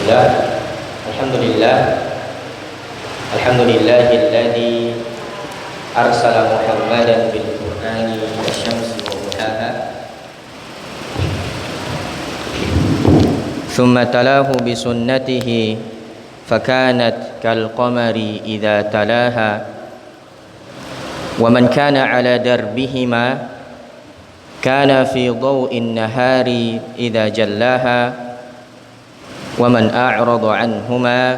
Bismillah. Alhamdulillah. Alhamdulillahilladzi arsala Muhammadan bil Qur'ani wasyamsi wa duhaha. Thumma talahu bi sunnatihi fakanat kal qamari idza talaha. Wa man kana ala darbihima kana fi dhaw'in nahari idza jallaha. Wa man a'rada anhuma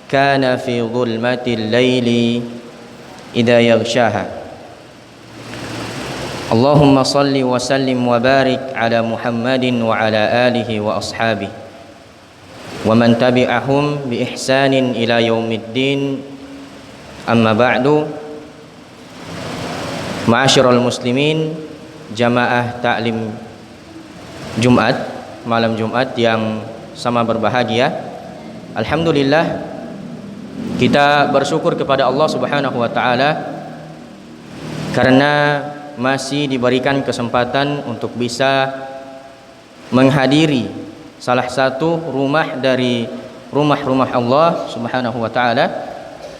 kana fi dhulmatil laili idza yaghshaha. Allahumma salli wa sallim wa barik ala Muhammadin wa ala alihi wa ashabihi wa man tabi'ahum bi ihsanin ila yaumiddin. Amma ba'du. Ma'asyiral muslimin, jamaah taklim Jumat, malam Jumat yang sama berbahagia. Alhamdulillah, kita bersyukur kepada Allah Subhanahu wa taala karena masih diberikan kesempatan untuk bisa menghadiri salah satu rumah dari rumah-rumah Allah Subhanahu wa taala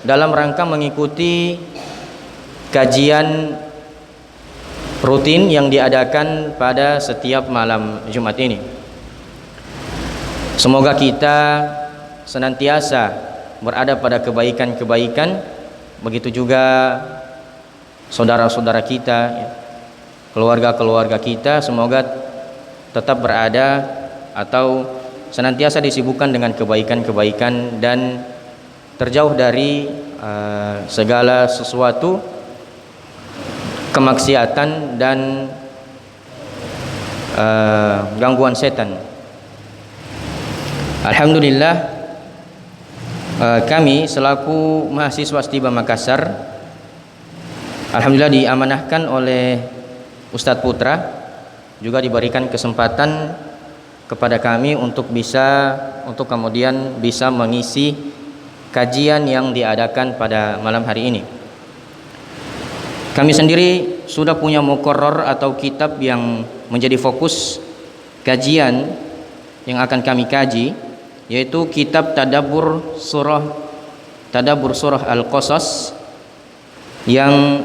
dalam rangka mengikuti kajian rutin yang diadakan pada setiap malam Jumat ini. Semoga kita senantiasa berada pada kebaikan-kebaikan, begitu juga saudara-saudara kita, keluarga-keluarga kita, semoga tetap berada atau senantiasa disibukkan dengan kebaikan-kebaikan dan terjauh dari segala sesuatu kemaksiatan dan gangguan setan. Alhamdulillah, kami selaku mahasiswa Stiba Makassar, alhamdulillah diamanahkan oleh Ustadz Putra, juga diberikan kesempatan kepada kami untuk kemudian bisa mengisi kajian yang diadakan pada malam hari ini. Kami sendiri sudah punya muqarrar atau kitab yang menjadi fokus kajian yang akan kami kaji, yaitu kitab Tadabbur Surah Al-Qasas yang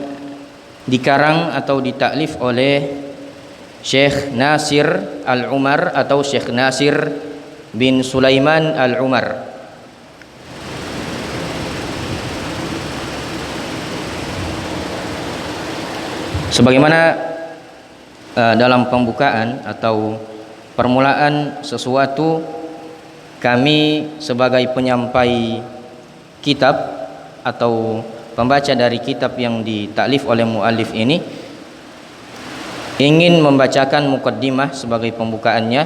dikarang atau ditaklif oleh Syekh Nasir Al-Umar atau Syekh Nasir bin Sulaiman Al-Umar. Sebagaimana dalam pembukaan atau permulaan sesuatu, kami sebagai penyampai kitab atau pembaca dari kitab yang ditaklif oleh muallif ini ingin membacakan muqaddimah sebagai pembukaannya,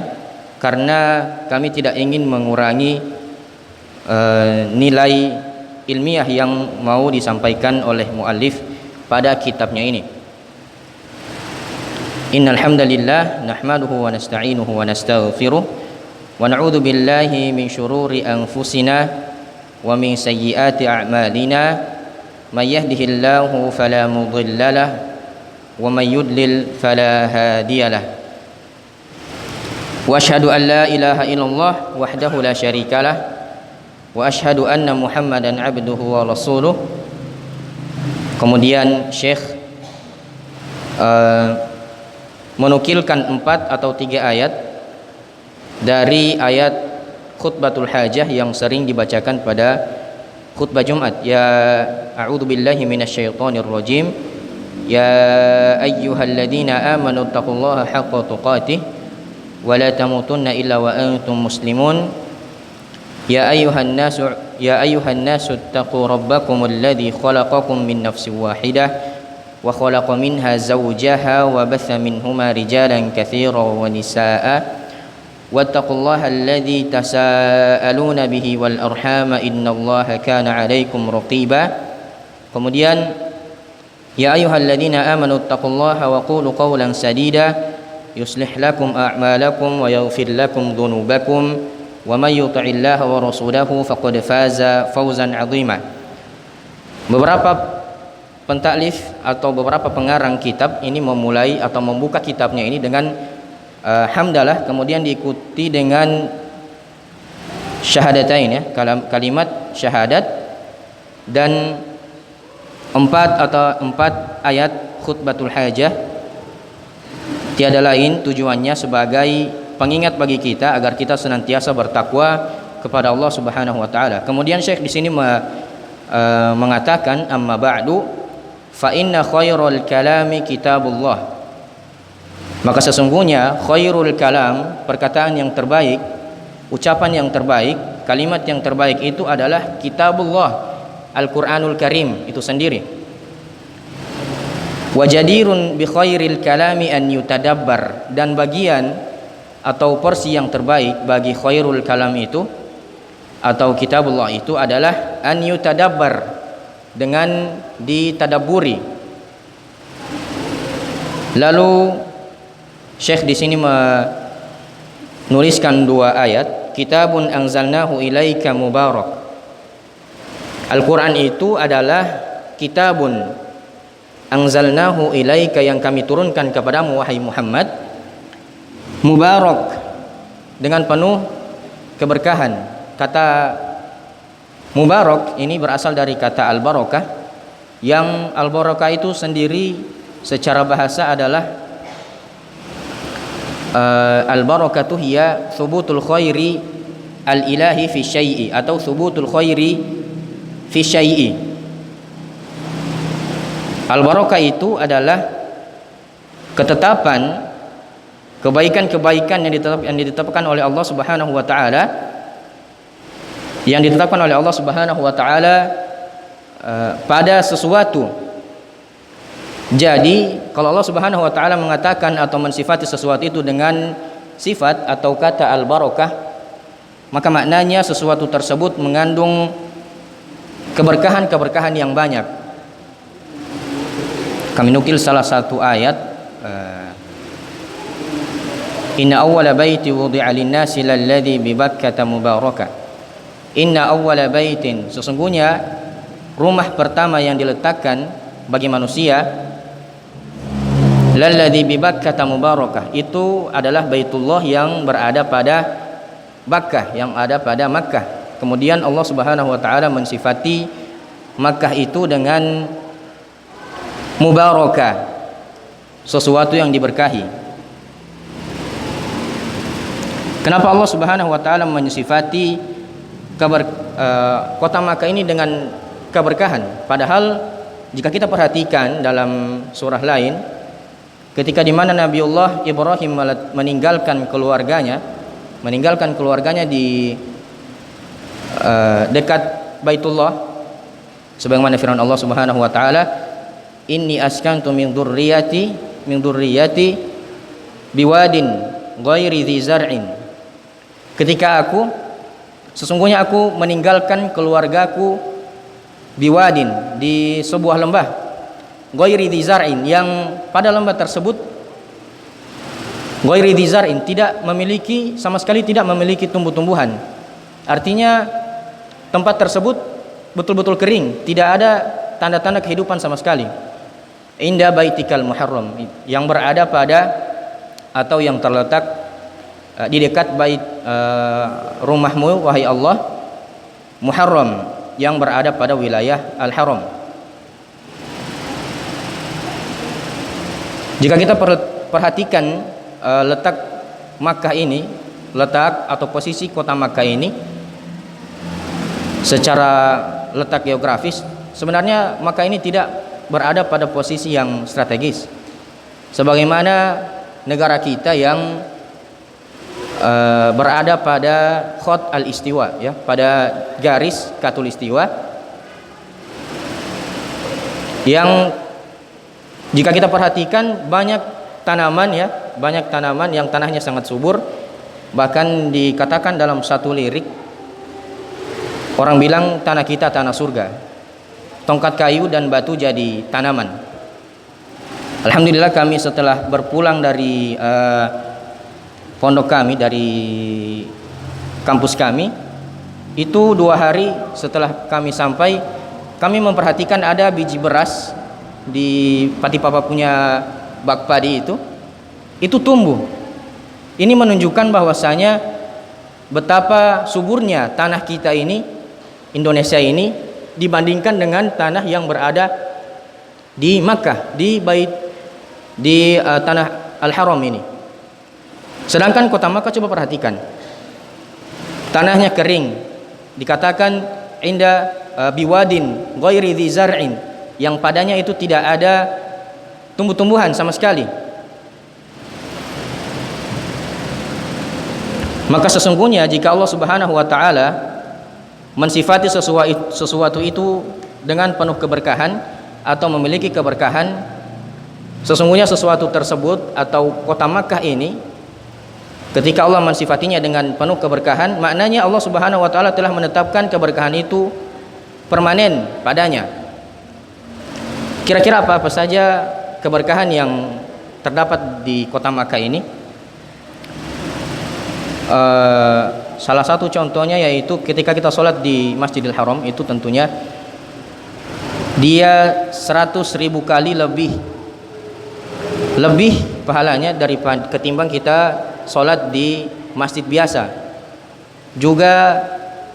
karena kami tidak ingin mengurangi nilai ilmiah yang mau disampaikan oleh muallif pada kitabnya ini. Innal hamdalillah nahmaduhu wa nasta'inuhu wa nastaghfiruh wa na'udzu billahi min syururi anfusina wa min sayyiati a'malina. May yahdihillahu fala mudhillalah wa may yudlil fala hadiyalah. Wa asyhadu an la ilaha illallah wahdahu la syarikalah wa asyhadu anna Muhammadan abduhu wa rasuluh. Kemudian Syekh menukilkan 4 atau 3 ayat dari ayat khutbatul hajah yang sering dibacakan pada khutbah Jumat. Ya a'udzu billahi minasyaitonir rajim. Ya ayyuhalladzina amanu taqullaha haqqa tuqatih wa la tamutunna illa wa antum muslimun. Ya ayyuhan nasu taqu rabbakumul ladzi khalaqakum min nafsin wahidah wa khalaqa minha zawjaha wa batha minhuma rijalan katsiran wa nisaa'a wattaqullaha alladzi tasaaluna bihi wal arhama innallaha kana 'alaikum raqiba. Kemudian ya ayyuhalladzina amanu taqullaha wa qulu qawlan sadida yuslih lakum a'malakum wa yaghfir lakum dhunubakum wa may yuti'illaha wa rasulahu faqad faza fawzan 'azima. Beberapa pentaklif atau beberapa pengarang kitab ini memulai atau membuka kitabnya ini dengan hamdalah, kemudian diikuti dengan syahadatain ya, kalimat syahadat, dan 4 ayat khutbatul hajah tiada lain tujuannya sebagai pengingat bagi kita agar kita senantiasa bertakwa kepada Allah Subhanahu wa taala. Kemudian Syekh di sini mengatakan amma ba'du fa inna khairul kalami kitabullah. Maka sesungguhnya khairul kalam, perkataan yang terbaik, ucapan yang terbaik, kalimat yang terbaik itu adalah kitabullah, Al-Quranul Karim itu sendiri. Wajadirun bi khairil kalami an yutadabbar, dan bagian atau porsi yang terbaik bagi khairul kalam itu atau kitabullah itu adalah an yutadabbar, dengan ditadaburi. Lalu Syekh di sini menuliskan 2 ayat, kitabun anzalnahu ilaika mubarak. Al-Quran itu adalah kitabun anzalnahu ilaika, yang kami turunkan kepadamu wahai Muhammad, mubarak, dengan penuh keberkahan. Kata mubarak ini berasal dari kata al-barakah, yang al-barakah itu sendiri secara bahasa adalah al-barakatuh hiya thubutul khairi al-ilahi fi syai'i, atau thubutul khairi fi syai'i. Al-barakah itu adalah ketetapan kebaikan-kebaikan yang ditetapkan oleh Allah Subhanahu wa taala, pada sesuatu. Jadi kalau Allah Subhanahu wa taala mengatakan atau mensifati sesuatu itu dengan sifat atau kata al-barakah, maka maknanya sesuatu tersebut mengandung keberkahan-keberkahan yang banyak. Kami nukil salah satu ayat, inna awwala baiti wudi'a lin-nasi lalladzi bi Bakkata mubaraka. Inna awwala baitin, sesungguhnya rumah pertama yang diletakkan bagi manusia, lalladzi bi Bakkata mubarakah, itu adalah Baitullah yang berada pada Bakkah, yang ada pada Makkah. Kemudian Allah Subhanahu wa taala mensifati Makkah itu dengan mubarakah, sesuatu yang diberkahi. Kenapa Allah Subhanahu wa taala mensifati kota Makkah ini dengan keberkahan? Padahal jika kita perhatikan dalam surah lain, ketika di mana Nabiullah Ibrahim meninggalkan keluarganya di dekat Baitullah, sebagaimana firman Allah Subhanahu wa taala, inni askantu min dzurriyyati biwadin ghairi dzi zar'in. Sesungguhnya aku meninggalkan keluargaku biwadin, di sebuah lembah, ghairi dzi zar'in, yang pada lembah tersebut ghairi dzi zar'in sama sekali tidak memiliki tumbuh-tumbuhan. Artinya tempat tersebut betul-betul kering, tidak ada tanda-tanda kehidupan sama sekali. Inda baitikal muharram, yang berada pada atau yang terletak di dekat bait rumahmu wahai Allah, muharram, yang berada pada wilayah al-haram. Jika kita perhatikan letak Makkah ini, letak atau posisi kota Makkah ini secara letak geografis, sebenarnya Makkah ini tidak berada pada posisi yang strategis sebagaimana negara kita yang berada pada khot al-istiwa, ya, pada garis khatulistiwa, yang jika kita perhatikan banyak tanaman yang tanahnya sangat subur. Bahkan dikatakan dalam satu lirik, orang bilang tanah kita tanah surga, tongkat kayu dan batu jadi tanaman. Alhamdulillah kami setelah berpulang dari pondok kami, dari kampus kami, itu 2 hari setelah kami sampai, kami memperhatikan ada biji beras di Patipapa punya bak padi itu tumbuh. Ini menunjukkan bahwasanya betapa suburnya tanah kita ini, Indonesia ini, dibandingkan dengan tanah yang berada di Makkah, di tanah Al-Haram ini. Sedangkan kota Makkah, coba perhatikan, tanahnya kering, dikatakan inda biwadin ghairi dzi zar'in, yang padanya itu tidak ada tumbuh-tumbuhan sama sekali. Maka sesungguhnya jika Allah Subhanahu wa taala mensifati sesuatu itu dengan penuh keberkahan atau memiliki keberkahan, sesungguhnya sesuatu tersebut atau kota Makkah ini, ketika Allah mensifatinya dengan penuh keberkahan, maknanya Allah Subhanahu wa taala telah menetapkan keberkahan itu permanen padanya. Kira-kira apa saja keberkahan yang terdapat di kota Makkah ini? Salah satu contohnya yaitu ketika kita sholat di Masjidil Haram, itu tentunya dia 100.000 kali lebih pahalanya daripada ketimbang kita sholat di masjid biasa. Juga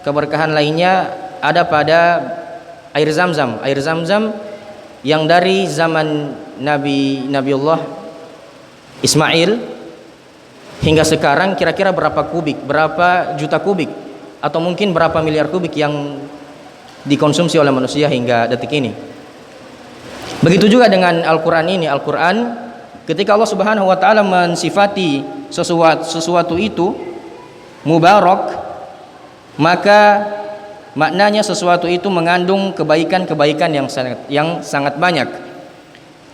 keberkahan lainnya ada pada air Zamzam. Air Zamzam yang dari zaman Nabiullah Ismail hingga sekarang kira-kira berapa juta kubik atau mungkin berapa miliar kubik yang dikonsumsi oleh manusia hingga detik ini. Begitu juga dengan Al-Quran ini. Al-Quran ketika Allah Subhanahu wa taala mensifati sesuatu itu mubarak, maka maknanya sesuatu itu mengandung kebaikan-kebaikan yang sangat banyak.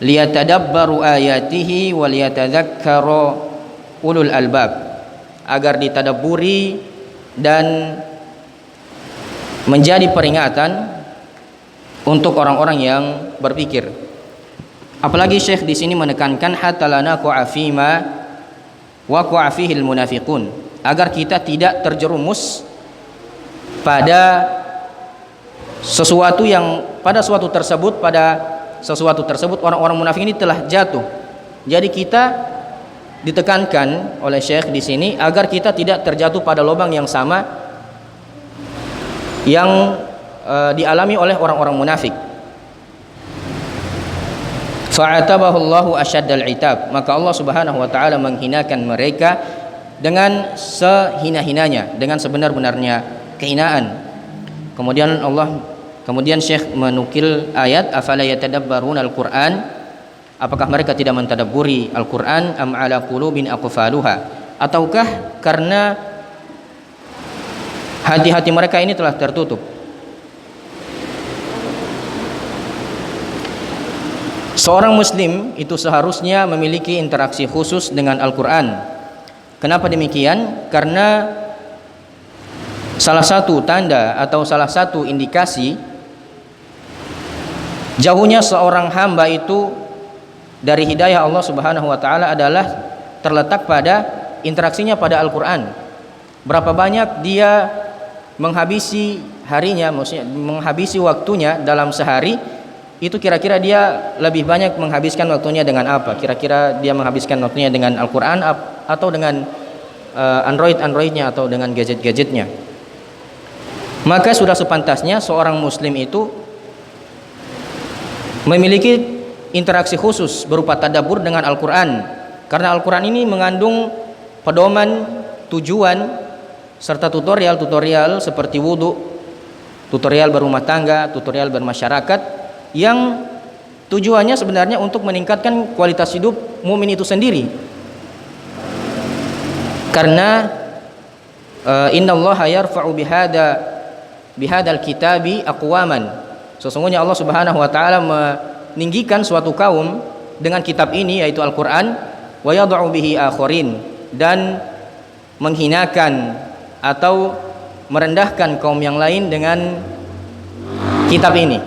Liyatadabbaru ayatihi wa liyatadzakkara ulul albab, agar ditadabburi dan menjadi peringatan untuk orang-orang yang berpikir. Apalagi Syekh di sini menekankan hatta la naqa'a fima waqa'a fihi al-munafiqun, agar kita tidak terjerumus pada sesuatu tersebut orang-orang munafik ini telah jatuh. Jadi kita ditekankan oleh Syekh di sini agar kita tidak terjatuh pada lubang yang sama yang dialami oleh orang-orang munafik. Fa'atabahu Allahu asyaddal itab, maka Allah Subhanahu wa taala menghinakan mereka dengan sehina-hinanya, dengan sebenar-benarnya kehinaan. Kemudian Syekh menukil ayat afala yatadabbaruna al-Qur'an, apakah mereka tidak mentadabburi Al-Quran? Am ala qulubin aqfaluha, ataukah karena hati-hati mereka ini telah tertutup? Seorang muslim itu seharusnya memiliki interaksi khusus dengan Al-Quran. Kenapa demikian? Karena salah satu tanda atau salah satu indikasi jauhnya seorang hamba itu dari hidayah Allah Subhanahu wa taala adalah terletak pada interaksinya pada Al-Quran. Berapa banyak dia menghabisi harinya, maksudnya menghabisi waktunya dalam sehari, itu kira-kira dia lebih banyak menghabiskan waktunya dengan apa? Kira-kira dia menghabiskan waktunya dengan Al-Quran atau dengan Android-nya atau dengan gadget-gadgetnya? Maka sudah sepantasnya seorang muslim itu memiliki interaksi khusus berupa tadabbur dengan Al-Quran, karena Al-Quran ini mengandung pedoman, tujuan, serta tutorial seperti wudhu, tutorial berumah tangga, tutorial bermasyarakat, yang tujuannya sebenarnya untuk meningkatkan kualitas hidup mukmin itu sendiri. Karena innallaha yarfa'u bihadzal kitabi aqwaman, sesungguhnya Allah Subhanahu wa taala meninggikan suatu kaum dengan kitab ini, yaitu Al-Quran, wa yad'u bihi akharin, dan menghinakan atau merendahkan kaum yang lain dengan kitab ini.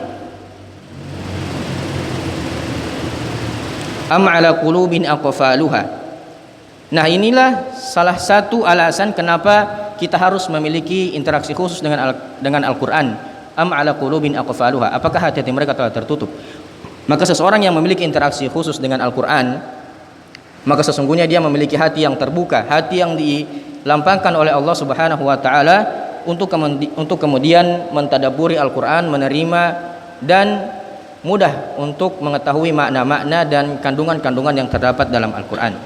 Am ala qulubin aqfaluha. Nah, inilah salah satu alasan kenapa kita harus memiliki interaksi khusus dengan Al-Quran. Am ala qulubin aqfaluha, apakah hati-hati mereka telah tertutup? Maka seseorang yang memiliki interaksi khusus dengan Al-Quran, maka sesungguhnya dia memiliki hati yang terbuka, hati yang dilampangkan oleh Allah Subhanahu wa taala untuk kemudian mentadabburi Al-Qur'an, menerima dan mudah untuk mengetahui makna-makna dan kandungan-kandungan yang terdapat dalam Al-Qur'an.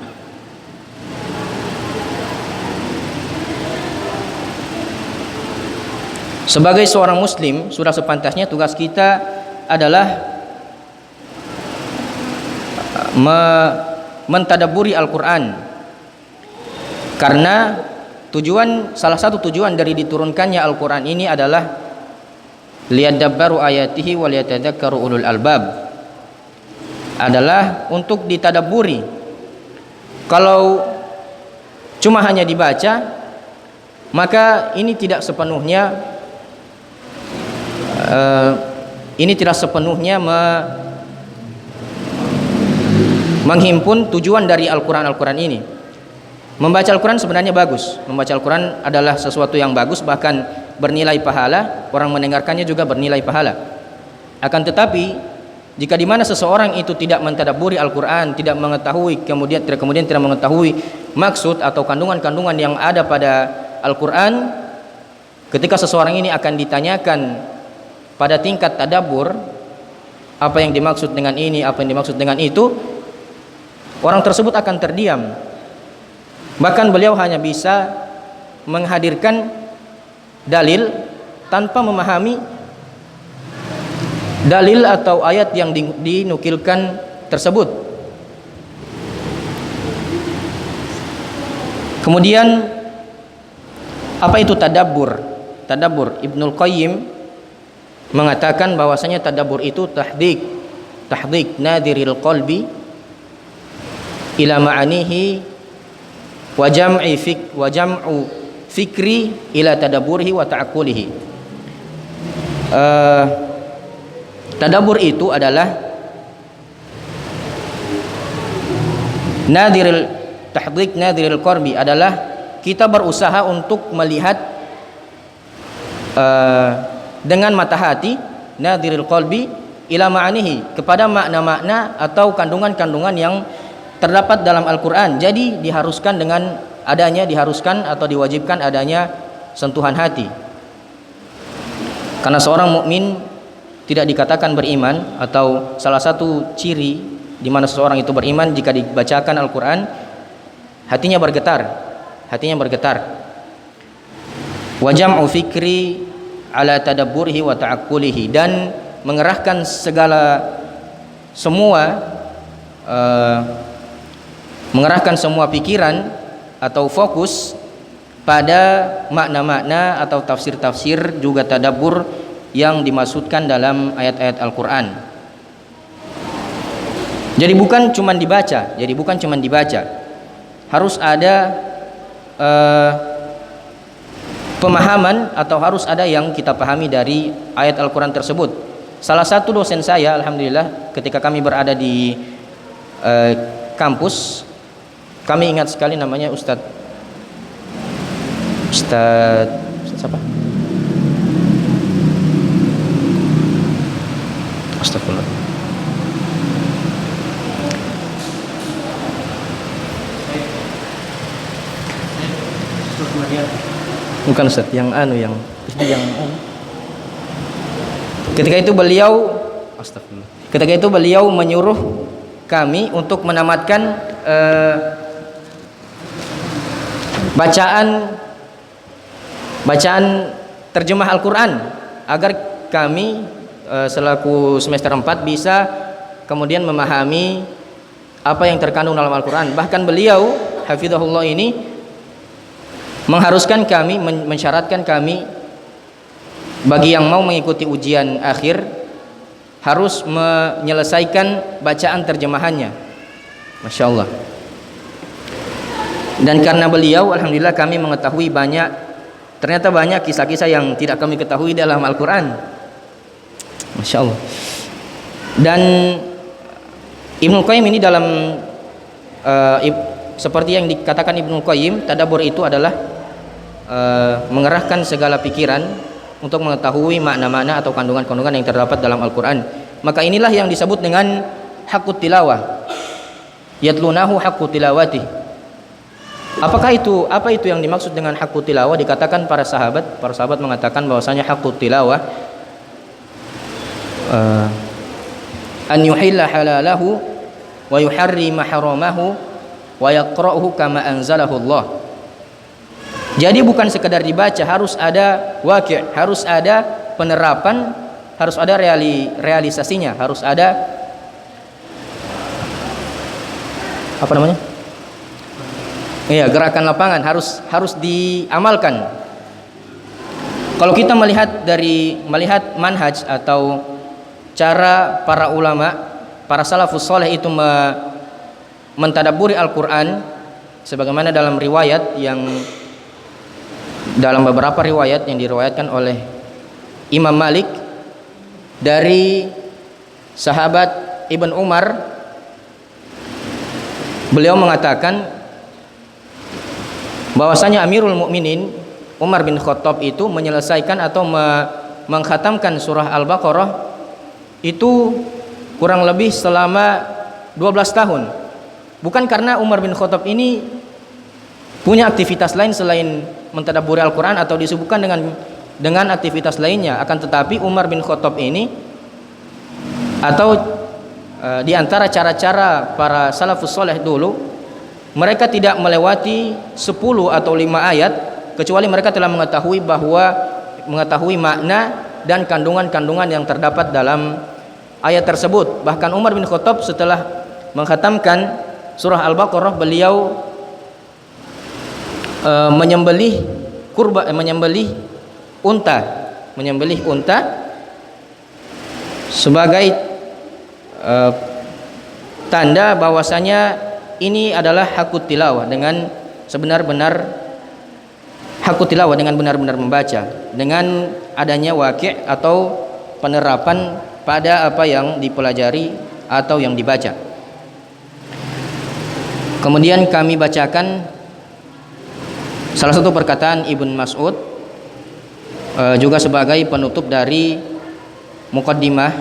Sebagai seorang muslim, sudah sepantasnya tugas kita adalah mentadabburi Al-Qur'an. Karena salah satu tujuan dari diturunkannya Al-Qur'an ini adalah liyadabbaru ayatihi wa liyatadzakkaru ulul albab. Adalah untuk ditadabburi. Kalau cuma hanya dibaca, maka ini tidak sepenuhnya menghimpun tujuan dari Al-Quran ini. Membaca Al-Quran sebenarnya bagus. Membaca Al-Quran adalah sesuatu yang bagus, bahkan bernilai pahala. Orang mendengarkannya juga bernilai pahala. Akan tetapi jika di mana seseorang itu tidak mentadabburi Al-Quran, tidak mengetahui, kemudian tidak mengetahui maksud atau kandungan-kandungan yang ada pada Al-Quran, ketika seseorang ini akan ditanyakan pada tingkat tadabbur, apa yang dimaksud dengan ini, apa yang dimaksud dengan itu, orang tersebut akan terdiam. Bahkan beliau hanya bisa menghadirkan dalil tanpa memahami dalil atau ayat yang dinukilkan tersebut. Kemudian apa itu tadabbur? Tadabbur, Ibnul Qayyim mengatakan bahwasanya tadabbur itu tahdik nadiril qalbi ila ma'anihi wa jam'u fikri ila tadabburihi wa ta'aqqulihi. Tadabbur itu adalah tahdik nadiril qalbi, adalah kita berusaha untuk melihat dengan mata hati, nadiril qalbi ila ma'anihi, kepada makna-makna atau kandungan-kandungan yang terdapat dalam Al-Quran. Jadi diharuskan atau diwajibkan adanya sentuhan hati. Karena seorang mukmin tidak dikatakan beriman, atau salah satu ciri di mana seseorang itu beriman jika dibacakan Al-Quran hatinya bergetar. Wa jam'u fikri ala tadabburihi wa ta'aqqulihi, dan mengerahkan semua pikiran atau fokus pada makna-makna atau tafsir-tafsir juga tadabbur yang dimaksudkan dalam ayat-ayat Al-Quran. Jadi bukan cuma dibaca, harus ada pemahaman atau harus ada yang kita pahami dari ayat Al-Quran tersebut. Salah satu dosen saya, alhamdulillah, ketika kami berada di kampus, kami ingat sekali namanya Ustadz siapa? Astagfirullah. Bukan Ustaz, yang ketika itu beliau menyuruh kami untuk menamatkan bacaan terjemah Al-Quran, agar kami selaku semester 4 bisa kemudian memahami apa yang terkandung dalam Al-Quran. Bahkan beliau hafizahullah ini mensyaratkan kami bagi yang mau mengikuti ujian akhir harus menyelesaikan bacaan terjemahannya. Masya Allah. Dan karena beliau, alhamdulillah, kami mengetahui ternyata banyak kisah-kisah yang tidak kami ketahui dalam Al-Quran. Masya Allah. Dan Ibnul Qayyim ini dalam seperti yang dikatakan Ibnul Qayyim, tadabbur itu adalah mengerahkan segala pikiran untuk mengetahui makna-makna atau kandungan-kandungan yang terdapat dalam Al-Quran. Maka inilah yang disebut dengan haqqut tilawah, yatlunahu haqqut tilawati. Apa itu yang dimaksud dengan hakut tilawah? Dikatakan para sahabat mengatakan bahwasanya hakut tilawah an yuhilla halalahu wa yuharrima haramahu wa yaqra'uhu kama anzalahu Allah. Jadi bukan sekedar dibaca, harus ada waqi', harus ada penerapan, harus ada realisasinya, harus ada apa namanya? Iya, gerakan lapangan harus diamalkan. Kalau kita melihat manhaj atau cara para ulama, para salafus saleh itu mentadabburi Al-Qur'an, sebagaimana dalam beberapa riwayat yang diriwayatkan oleh Imam Malik dari sahabat Ibn Umar, beliau mengatakan bahwasanya Amirul Mukminin Umar bin Khattab itu menyelesaikan atau mengkhatamkan surah Al-Baqarah itu kurang lebih selama 12 tahun. Bukan karena Umar bin Khattab ini punya aktivitas lain selain mentadabburi Al-Quran atau disibukkan dengan aktivitas lainnya, akan tetapi Umar bin Khattab ini atau di antara cara-cara para salafus saleh dulu, mereka tidak melewati 10 atau 5 ayat kecuali mereka telah mengetahui makna dan kandungan-kandungan yang terdapat dalam ayat tersebut. Bahkan Umar bin Khattab setelah mengkhatamkan surah Al-Baqarah, beliau menyembelih unta sebagai tanda bahwasanya ini adalah hakut tilawah, dengan benar-benar membaca dengan adanya waqi' atau penerapan pada apa yang dipelajari atau yang dibaca. Kemudian kami bacakan salah satu perkataan Ibn Mas'ud juga sebagai penutup dari muqaddimah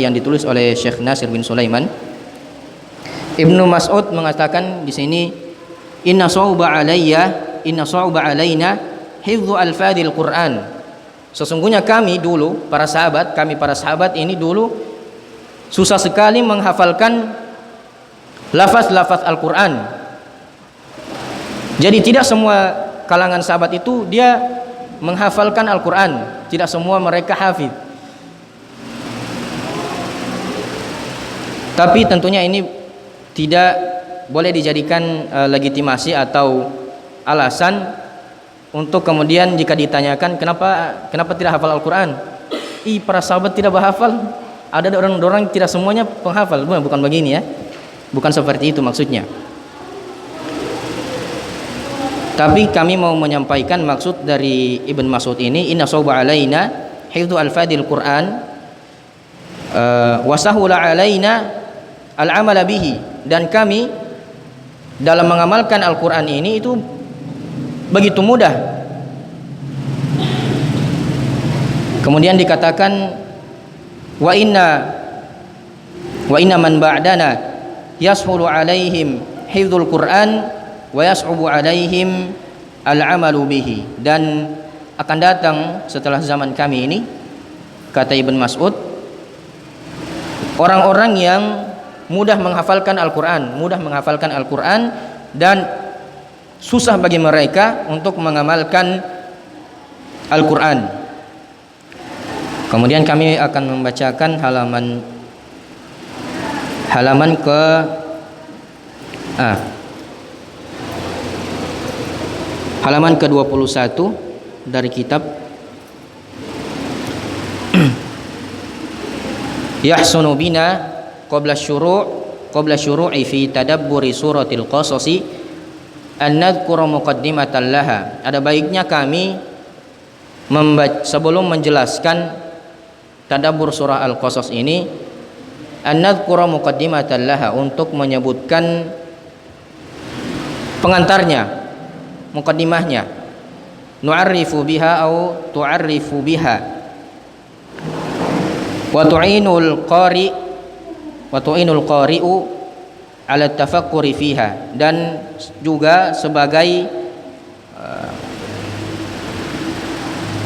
yang ditulis oleh Syekh Nasir bin Sulaiman. Ibnu Mas'ud mengatakan di sini, inna sa'uba alaina hifdzu alfadil Qur'an. Sesungguhnya kami para sahabat ini dulu susah sekali menghafalkan lafaz-lafaz Al-Qur'an. Jadi tidak semua kalangan sahabat itu dia menghafalkan Al-Qur'an, tidak semua mereka hafid. Tapi tentunya ini tidak boleh dijadikan legitimasi atau alasan untuk kemudian jika ditanyakan kenapa tidak hafal Al-Qur'an, para sahabat tidak berhafal, ada orang-orang tidak semuanya penghafal. Bukan begini ya, bukan seperti itu maksudnya. Tapi kami mau menyampaikan maksud dari Ibn Mas'ud ini, inna sawba alaina hifdzu alfadil Qur'an wa sahula alaina al-amala bihi, dan kami dalam mengamalkan Al-Qur'an ini itu begitu mudah. Kemudian dikatakan wa inna man ba'dana yashulu alaihim hifdzul Qur'an wa yas'ubu alaihim al-amalu bihi, dan akan datang setelah zaman kami ini, kata Ibn Mas'ud, orang-orang yang mudah menghafalkan Al-Qur'an dan susah bagi mereka untuk mengamalkan Al-Qur'an. Kemudian kami akan membacakan halaman ke-21 dari kitab Yahsunu bina qabla syuru'i fi tadabburi suratil qasasi an nadhkura muqaddimatan laha. Ada baiknya kami sebelum menjelaskan tadabbur surah Al-Qasas ini, an nadhkura muqaddimatan laha, untuk menyebutkan pengantarnya, muqaddimahnya, nu'arrifu biha atau tu'arrifu biha, wa tu'inul qari'u ala tafakkuri fiha, dan juga sebagai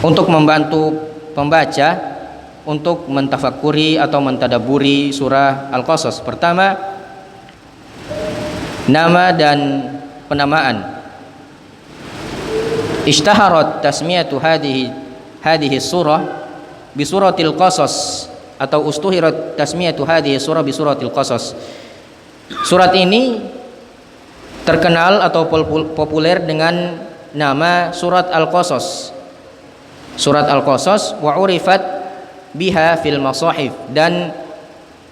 untuk membantu pembaca untuk mentafakuri atau mentadaburi surah Al-Qasas. Pertama, nama dan penamaan. Ishtaharat tasmiyatu hadhihi surah bi suratil Qasas, atau ustuhirat tasmiyatu hadhihi surah bi suratil Qasas. Surat ini terkenal atau populer dengan nama surat Al-Qasas. Surat Al-Qasas wa urifat biha fil masahif, dan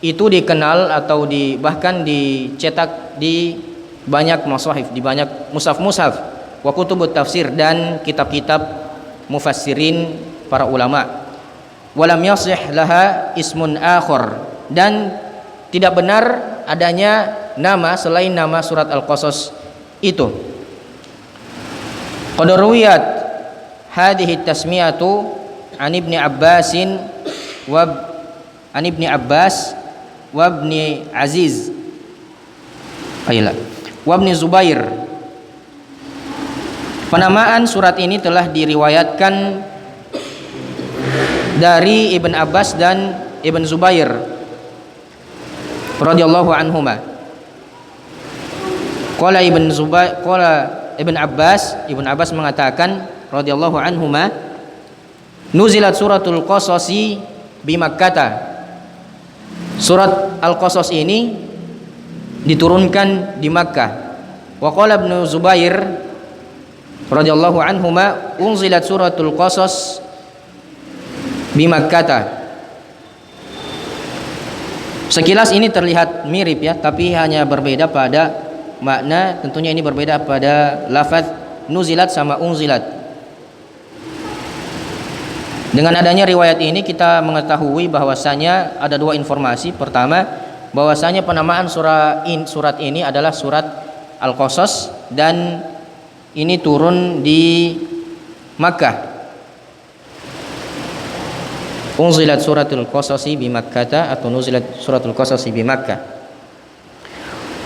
itu dikenal atau bahkan dicetak di banyak masahif, di banyak mushaf-mushaf, wa kutubut tafsir, dan kitab-kitab mufassirin para ulama. Walam yasih laha ismun akhar, dan tidak benar adanya nama selain nama surat Al-Qasas itu. Qad ruwiyat hadhihi tasmiyatu an Ibni Abbasin wa an Ibni Abbas wa Ibni Aziz wa Ibni Zubair. Penamaan surat ini telah diriwayatkan dari Ibn Abbas dan Ibn Zubair radhiyallahu anhuma. Qala Ibn Abbas mengatakan radhiyallahu anhuma, nuzilat suratul Qasasi bi Makkah. Surat Al-Qasas ini diturunkan di Makkah. Wa qala Ibnu Zubair radhiyallahu anhuma, unzilat suratul Qasas bi Makkah. Sekilas ini terlihat mirip ya, tapi hanya berbeda pada makna. Tentunya ini berbeda pada lafaz nuzilat sama unzilat. Dengan adanya riwayat ini kita mengetahui bahwasanya ada dua informasi. Pertama, bahwasanya penamaan surat ini adalah surat Al-Qasas, dan ini turun di Makkah. Unzilat suratul Qasasi bi Makkah, atau nuzilat suratul Qasasi bi Makkah.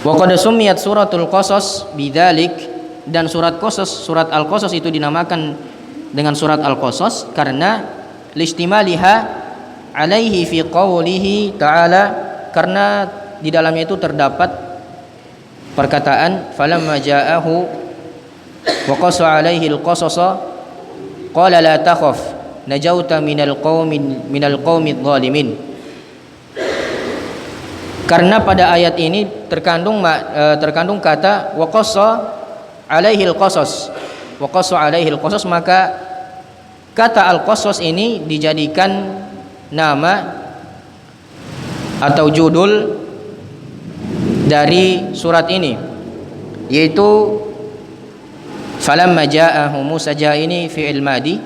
Wa qad sumiyat suratul Qasas bidzalik, dan surat Al-Qasas itu dinamakan dengan surat Al-Qasas karena listimaliha alaihi fi qawlihi ta'ala, karena di dalamnya itu terdapat perkataan falamma ja'ahu wa qassa alaihi al-qasasa qala la takhaf najauta minal qaumid zalimin. Karena pada ayat ini terkandung kata wa qassa alaihi al-qasas, wa qassa alaihi al-qasas, maka kata al-qasas ini dijadikan nama atau judul dari surat ini, yaitu falamma ja'ahu Musa. Ja ini fi'il madi,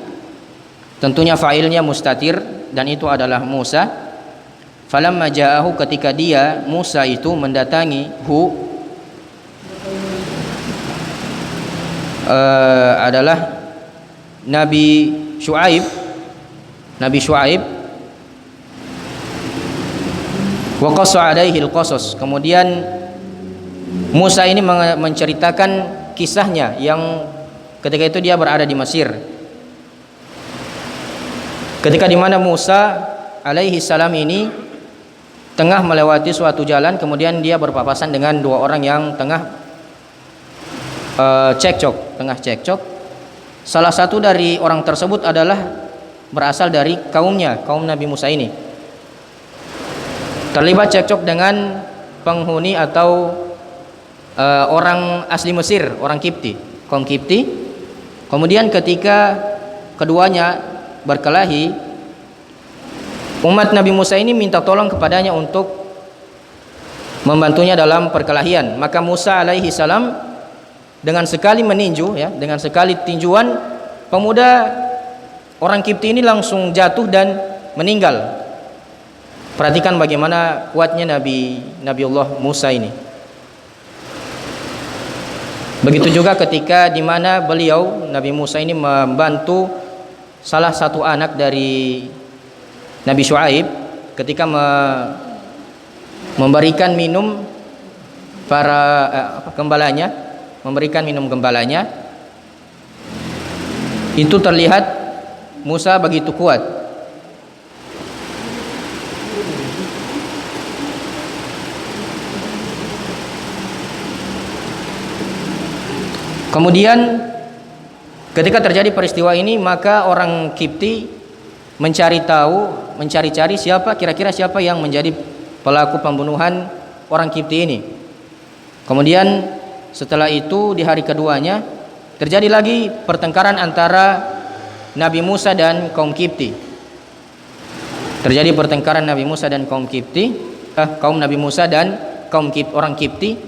tentunya fa'ilnya mustatir, dan itu adalah Musa. Falamma ja'ahu, ketika dia Musa itu mendatangi adalah Nabi Syuaib. Wa qassa alaihi al-qasas, kemudian Musa ini menceritakan kisahnya yang ketika itu dia berada di Mesir. Ketika di mana Musa alaihi salam ini tengah melewati suatu jalan, kemudian dia berpapasan dengan dua orang yang tengah cekcok. Salah satu dari orang tersebut adalah berasal dari kaum Nabi Musa ini. Terlibat cekcok dengan penghuni atau orang asli Mesir, orang Kipti, kaum Kipti. Kemudian ketika keduanya berkelahi, umat Nabi Musa ini minta tolong kepadanya untuk membantunya dalam perkelahian. Maka Musa alaihi salam dengan sekali meninju, dengan sekali tinjuan, pemuda orang Kipti ini langsung jatuh dan meninggal. Perhatikan bagaimana kuatnya Nabiullah Musa ini. Begitu juga ketika di mana Nabi Musa ini membantu salah satu anak dari Nabi Syuaib ketika memberikan minum para gembalanya, memberikan minum gembalanya, itu terlihat Musa begitu kuat. Kemudian ketika terjadi peristiwa ini, maka orang Kipti mencari-cari kira-kira siapa yang menjadi pelaku pembunuhan orang Kipti ini. Kemudian setelah itu di hari keduanya terjadi lagi pertengkaran antara Nabi Musa dan kaum Kipti. Terjadi pertengkaran Nabi Musa dan kaum Kipti, kaum Nabi Musa dan orang Kipti.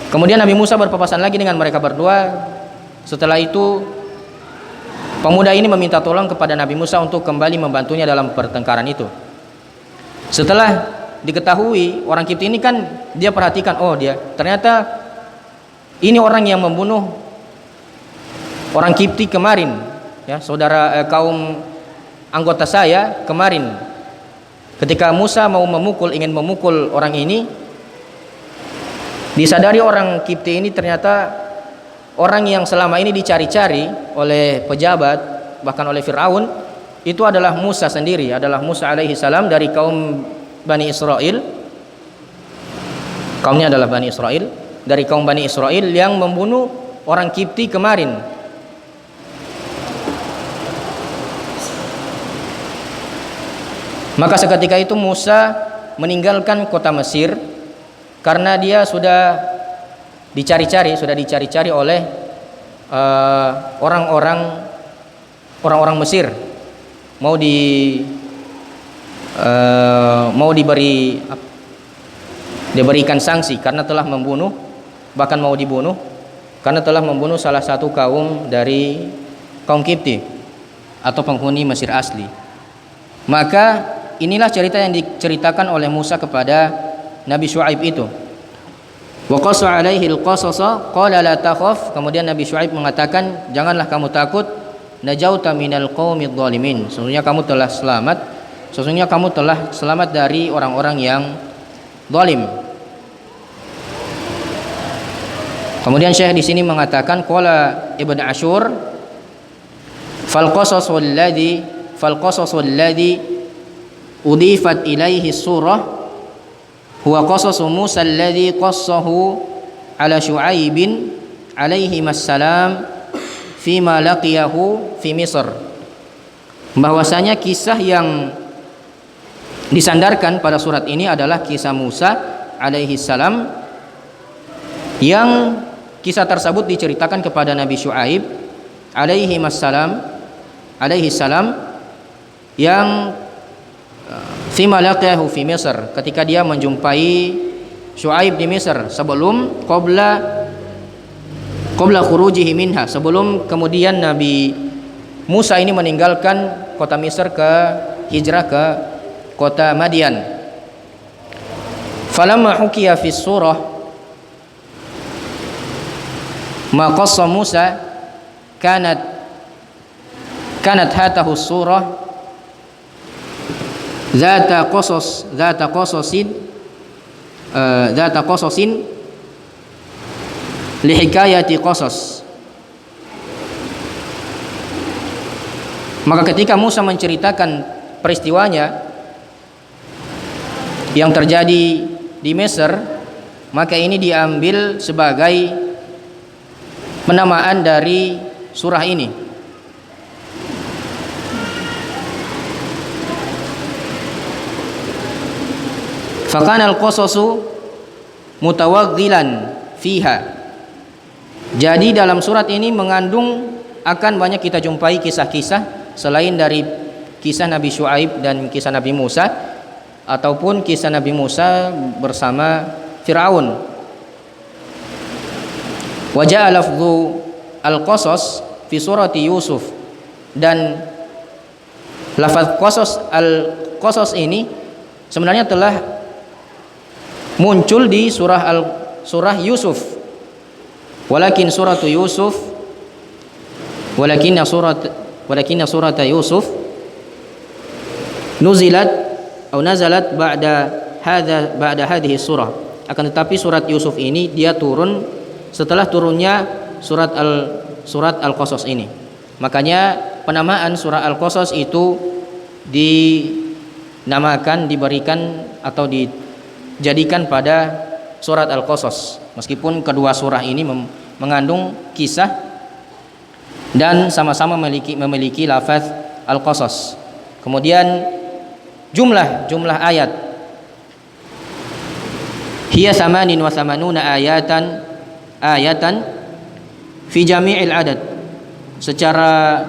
Kemudian Nabi Musa berpapasan lagi dengan mereka berdua. Setelah itu pemuda ini meminta tolong kepada Nabi Musa untuk kembali membantunya dalam pertengkaran itu. Setelah diketahui, orang Kipti ini kan dia perhatikan, oh dia ternyata ini orang yang membunuh orang Kipti kemarin, ya, saudara kaum anggota saya kemarin. Ketika Musa ingin memukul orang ini, disadari orang Kipti ini ternyata orang yang selama ini dicari-cari oleh pejabat, bahkan oleh Fir'aun, itu adalah Musa sendiri, adalah Musa alaihi salam dari kaum Bani Israel. Kaumnya adalah Bani Israel, dari kaum Bani Israel yang membunuh orang Kipti kemarin. Maka seketika itu Musa meninggalkan kota Mesir karena dia sudah dicari-cari oleh orang-orang Mesir, mau diberikan sanksi karena telah membunuh, bahkan mau dibunuh karena telah membunuh salah satu kaum dari kaum Kipti atau penghuni Mesir asli. Maka inilah cerita yang diceritakan oleh Musa kepada Nabi Syuaib itu. Wa qassa alaihi al-qasasa qala la takhaf. Kemudian Nabi Syuaib mengatakan, janganlah kamu takut, najauta minal qaumidh dhalimin. Sesungguhnya kamu telah selamat dari orang-orang yang zalim. Kemudian Syekh di sini mengatakan, qala Ibnu Asyur, fal qasasul ladzi udifat ilaihi surah huwa qasasu Musa alladhi qassahu ala Syuaibin alaihi assalam fima laqiyahu fi Misr. Bahwasanya kisah yang disandarkan pada surat ini adalah kisah Musa alaihi salam, yang kisah tersebut diceritakan kepada Nabi Syuaib alaihi salam yang fima laqiyahu fi Misr, ketika dia menjumpai Syuaib di Misr sebelum qabla khurujihi minha, sebelum kemudian Nabi Musa ini meninggalkan kota Misr hijrah ke kota Madian. Falamma hukiya fi surah ma qassa Musa kanat hatahu surah zata qasasin li hikayati qasas. Maka ketika Musa menceritakan peristiwanya yang terjadi di Mesir, maka ini diambil sebagai penamaan dari surah ini. Fakana al-qasasu mutawaddilan fiha. Jadi dalam surat ini mengandung, akan banyak kita jumpai kisah-kisah selain dari kisah Nabi Syuaib dan kisah Nabi Musa, ataupun kisah Nabi Musa bersama Fir'aun. Wa ja'a lafdhu al-qasas fi surati Yusuf, dan lafaz al-qasas ini sebenarnya telah muncul di surah Yusuf. Walakin surat Yusuf nazalat ba'da hadhihi surah. Akan tetapi surat Yusuf ini dia turun setelah turunnya surat Al-Qasas ini. Makanya penamaan surah Al-Qasas itu dinamakan, diberikan atau dijadikan pada surat Al-Qasas, meskipun kedua surah ini mengandung kisah dan sama-sama memiliki lafaz Al-Qasas. Kemudian jumlah ayat, hiya 88 ayatan fi jami'il adad. Secara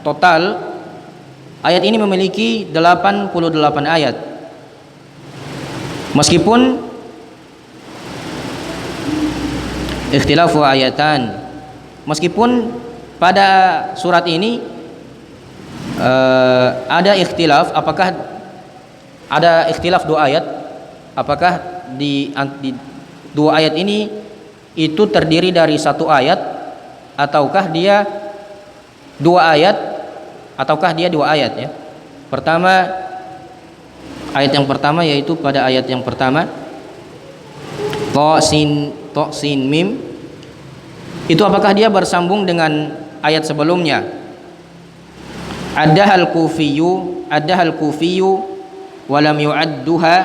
total ayat ini memiliki 88 ayat. Meskipun ikhtilafu ayatan, meskipun pada surat ini ada ikhtilaf, apakah ada ikhtilaf dua ayat, apakah di dua ayat ini itu terdiri dari satu ayat ataukah dia dua ayat, ataukah dia dua ayat ya. Pertama, ayat yang pertama yaitu pada ayat yang pertama Ta sin mim, itu apakah dia bersambung dengan ayat sebelumnya? Addahal kufiyyu walam yu'adduha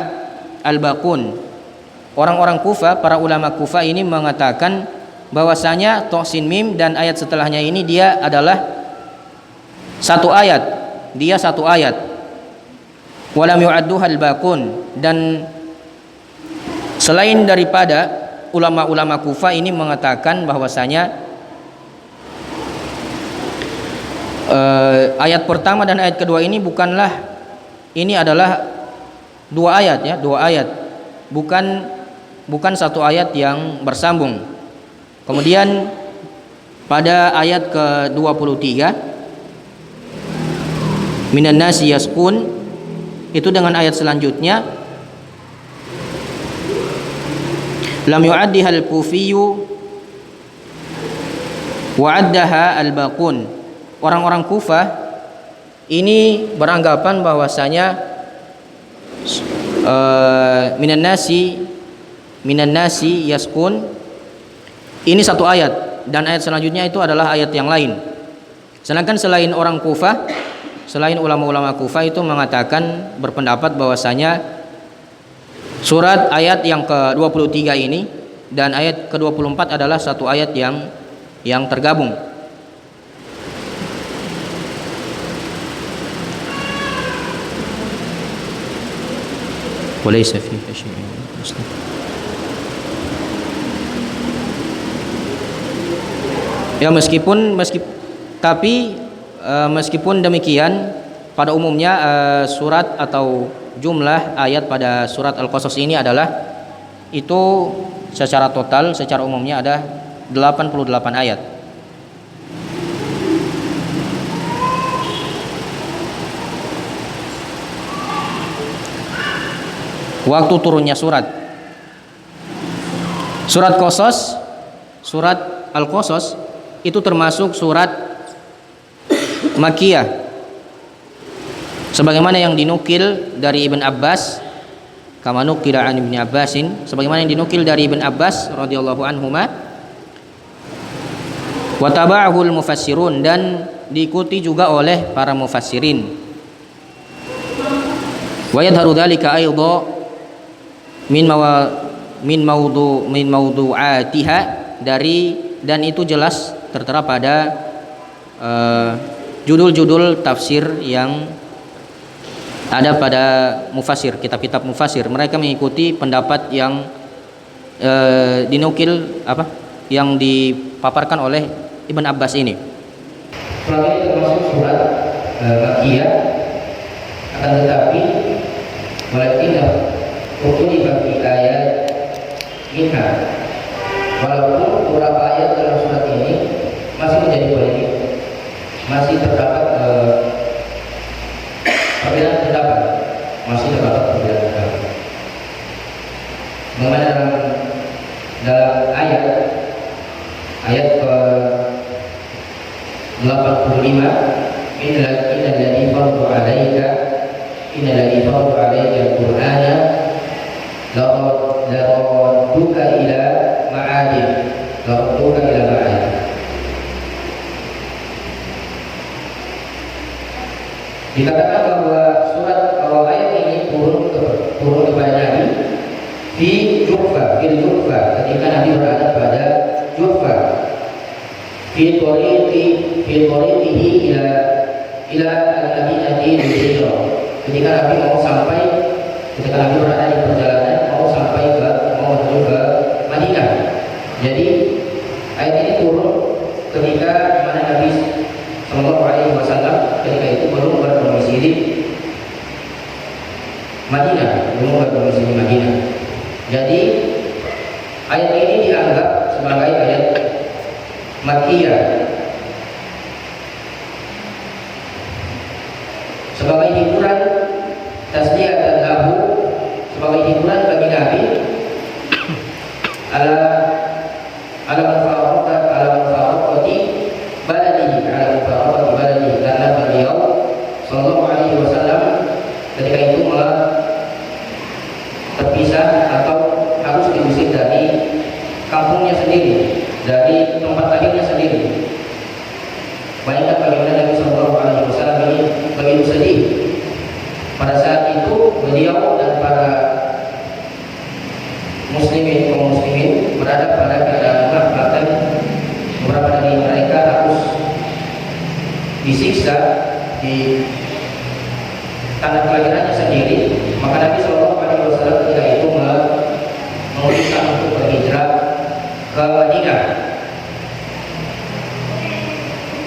al-baqun. Orang-orang Kufah, para ulama Kufah ini mengatakan bahwasanya Ta sin mim dan ayat setelahnya ini dia adalah satu ayat, walam yu'adduha al-baqun. Dan selain daripada ulama-ulama Kufah ini mengatakan bahwasanya ayat pertama dan ayat kedua ini ini adalah dua ayat ya, bukan satu ayat yang bersambung. Kemudian pada ayat ke-23 minan nasi yasqun, itu dengan ayat selanjutnya lam yu'addihal kufiyyu wa'addaha al-baqun. Orang-orang Kufah ini beranggapan bahwasanya minan nasi yasqun ini satu ayat dan ayat selanjutnya itu adalah ayat yang lain. Sedangkan selain orang Kufah, selain ulama-ulama Kufah itu mengatakan, berpendapat bahwasanya surat ayat yang ke-23 ini dan ayat ke-24 adalah satu ayat yang tergabung. Walaysa fihi syai'un muslim. Ya, meskipun demikian, pada umumnya surat atau jumlah ayat pada surat Al-Qasas ini adalah itu secara total, secara umumnya ada 88 ayat. Waktu turunnya surat Al-Qasas itu termasuk surat Makkiyah, sebagaimana yang dinukil dari Ibn Abbas, kama nukila an Ibn Abbasin, sebagaimana yang dinukil dari Ibn Abbas radhiyallahu anhuma. Wa taba'ahul mufassirun, dan diikuti juga oleh para mufassirin. Wa yadharu dzalika aidha min mawdu'atiha, dan itu jelas tertera pada judul-judul tafsir yang ada pada mufassir, kitab-kitab mufassir. Mereka mengikuti pendapat yang yang dipaparkan oleh Ibn Abbas ini. Surat ini termasuk surat Makkiyah, akan tetapi walakinna ukuli bagi ayat minha, walaupun beberapa ayat dalam surat ini masih menjadi polemik, masih terdapat perbedaan pendapat. Mengenai dalam ayat ke 85, innalladzi farada 'alaika al-Qur'ana la radduka ila ma'adin, radduka ila ma'adin. Dikatakan bahwa ayat ini turun kepada Nabi di Juhfa, ketika Nabi berada pada Juhfa, fi tariqihi ila al-Madinati al-Hijrah. Ketika Nabi berada di perjalanan mau menuju ke Madinah. Jadi ayat ini turun ketika mana Nabi Shallallahu Alaihi Wasallam ketika itu belum berdomisili Madinah. Jadi ayat ini dianggap sebagai ayat Makkiyah, sebagai hiburan tasliyatan lahu, sebagai hiburan bagi Nabi ala mufaraqati baladihi, karena beliau Sallallahu Alaihi Wasallam ketika itu malah terpisah atau harus diusir dari kampungnya sendiri, dari tempat lahirnya sendiri. Bayangkan bagaimana Nabi Sallallahu Alaihi Wasallam ini begitu sedih. Pada saat itu beliau dan para kaum muslimin berada pada keadaan lemah, bahkan beberapa dari mereka harus disiksa di tanah kelahirannya sendiri. Maka Nabi Sallallahu Alaihi Wasallam ketika itu memutuskan untuk berhijrah ke Madinah.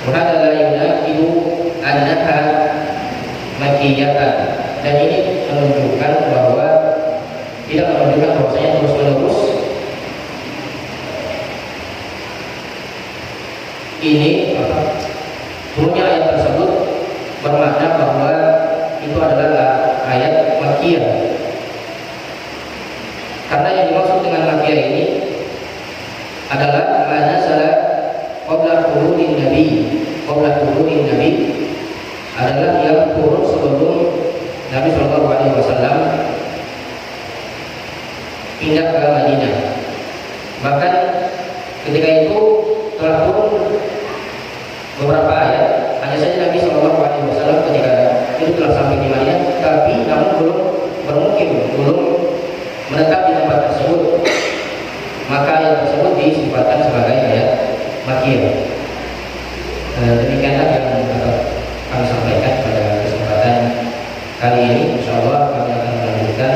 Wahada la yunaqidu annaha makkiyatan, dan ini menunjukkan bahwa bahwasanya terus-menerus ini turunnya ayat tersebut bermakna bahwa itu adalah ayat Makkiyah. Karena yang dimaksud dengan Makkiyah ini adalah mana salah qabla turun Nabi adalah yang turun sebelum Nabi Shallallahu Alaihi Wasallam pindah ke Madinah. Bahkan ketika itu telah turun beberapa ayat. Hanya saja Nabi Shallallahu Alaihi Wasallam ketika itu telah sampai di Madinah, tapi namun belum bermukim, belum menetap di tempat tersebut. Maka ayat tersebut disifatkan sebagai ayat Makkiyah. Demikianlah yang kami sampaikan pada kesempatan kali ini. Insyaallah kami akan melanjutkan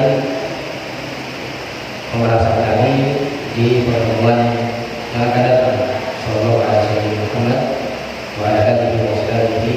pembahasan kami di pertemuan yang akan datang. Sallallahu alaihi wasallam wa ala alihi wa sahbihi